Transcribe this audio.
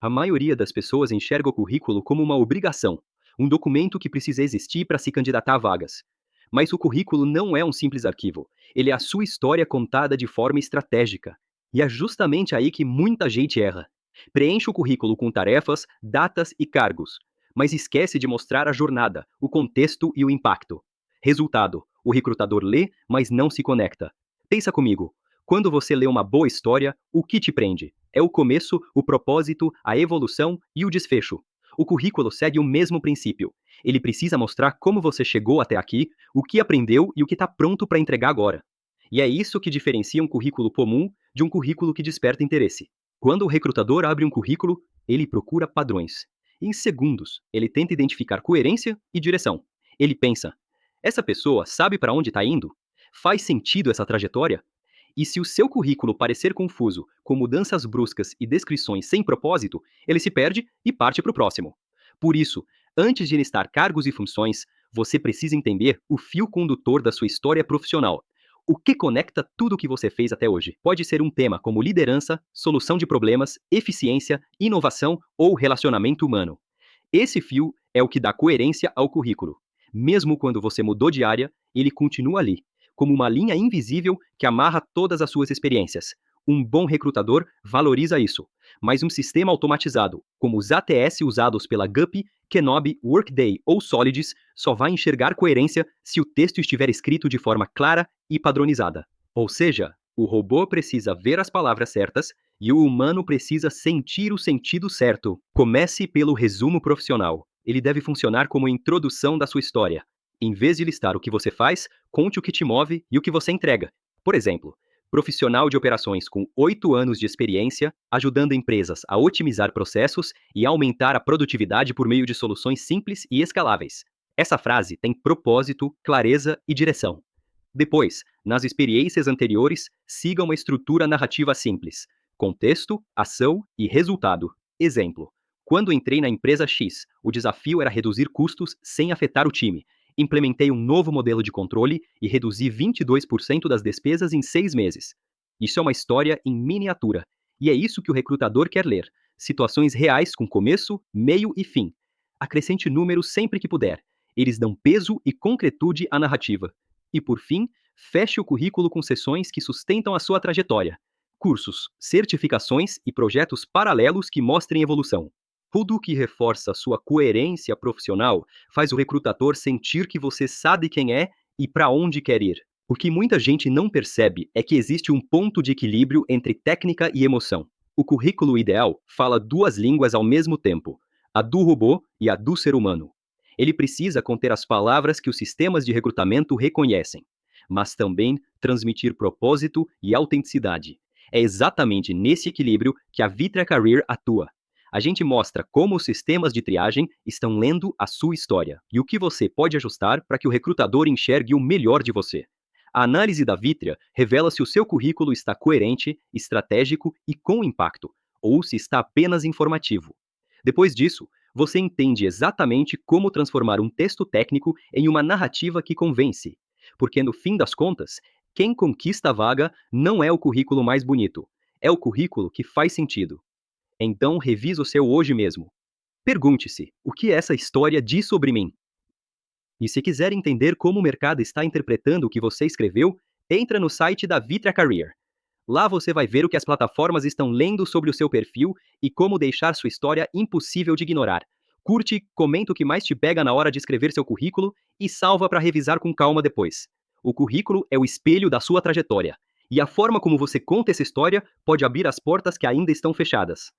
A maioria das pessoas enxerga o currículo como uma obrigação, um documento que precisa existir para se candidatar a vagas. Mas o currículo não é um simples arquivo, ele é a sua história contada de forma estratégica. E é justamente aí que muita gente erra. Preenche o currículo com tarefas, datas e cargos, mas esquece de mostrar a jornada, o contexto e o impacto. Resultado: o recrutador lê, mas não se conecta. Pensa comigo. Quando você lê uma boa história, o que te prende? É o começo, o propósito, a evolução e o desfecho. O currículo segue o mesmo princípio. Ele precisa mostrar como você chegou até aqui, o que aprendeu e o que está pronto para entregar agora. E é isso que diferencia um currículo comum de um currículo que desperta interesse. Quando o recrutador abre um currículo, ele procura padrões. Em segundos, ele tenta identificar coerência e direção. Ele pensa: essa pessoa sabe para onde está indo? Faz sentido essa trajetória? E se o seu currículo parecer confuso, com mudanças bruscas e descrições sem propósito, ele se perde e parte para o próximo. Por isso, antes de listar cargos e funções, você precisa entender o fio condutor da sua história profissional. O que conecta tudo o que você fez até hoje? Pode ser um tema como liderança, solução de problemas, eficiência, inovação ou relacionamento humano. Esse fio é o que dá coerência ao currículo. Mesmo quando você mudou de área, ele continua ali, como uma linha invisível que amarra todas as suas experiências. Um bom recrutador valoriza isso, mas um sistema automatizado, como os ATS usados pela Guppy, Kenobi, Workday ou Solidus, só vai enxergar coerência se o texto estiver escrito de forma clara e padronizada. Ou seja, o robô precisa ver as palavras certas e o humano precisa sentir o sentido certo. Comece pelo resumo profissional. Ele deve funcionar como introdução da sua história. Em vez de listar o que você faz, conte o que te move e o que você entrega. Por exemplo, profissional de operações com 8 anos de experiência, ajudando empresas a otimizar processos e aumentar a produtividade por meio de soluções simples e escaláveis. Essa frase tem propósito, clareza e direção. Depois, nas experiências anteriores, siga uma estrutura narrativa simples: contexto, ação e resultado. Exemplo: quando entrei na empresa X, o desafio era reduzir custos sem afetar o time. Implementei um novo modelo de controle e reduzi 22% das despesas em 6 meses. Isso é uma história em miniatura. E é isso que o recrutador quer ler: situações reais com começo, meio e fim. Acrescente números sempre que puder. Eles dão peso e concretude à narrativa. E por fim, feche o currículo com sessões que sustentam a sua trajetória. Cursos, certificações e projetos paralelos que mostrem evolução. Tudo que reforça sua coerência profissional faz o recrutador sentir que você sabe quem é e para onde quer ir. O que muita gente não percebe é que existe um ponto de equilíbrio entre técnica e emoção. O currículo ideal fala duas línguas ao mesmo tempo: a do robô e a do ser humano. Ele precisa conter as palavras que os sistemas de recrutamento reconhecem, mas também transmitir propósito e autenticidade. É exatamente nesse equilíbrio que a Vitra Career atua. A gente mostra como os sistemas de triagem estão lendo a sua história e o que você pode ajustar para que o recrutador enxergue o melhor de você. A análise da Vitria revela se o seu currículo está coerente, estratégico e com impacto, ou se está apenas informativo. Depois disso, você entende exatamente como transformar um texto técnico em uma narrativa que convence. Porque no fim das contas, quem conquista a vaga não é o currículo mais bonito, é o currículo que faz sentido. Então revisa o seu hoje mesmo. Pergunte-se: o que essa história diz sobre mim? E se quiser entender como o mercado está interpretando o que você escreveu, entra no site da Vitra Career. Lá você vai ver o que as plataformas estão lendo sobre o seu perfil e como deixar sua história impossível de ignorar. Curte, comenta o que mais te pega na hora de escrever seu currículo e salva para revisar com calma depois. O currículo é o espelho da sua trajetória, e a forma como você conta essa história pode abrir as portas que ainda estão fechadas.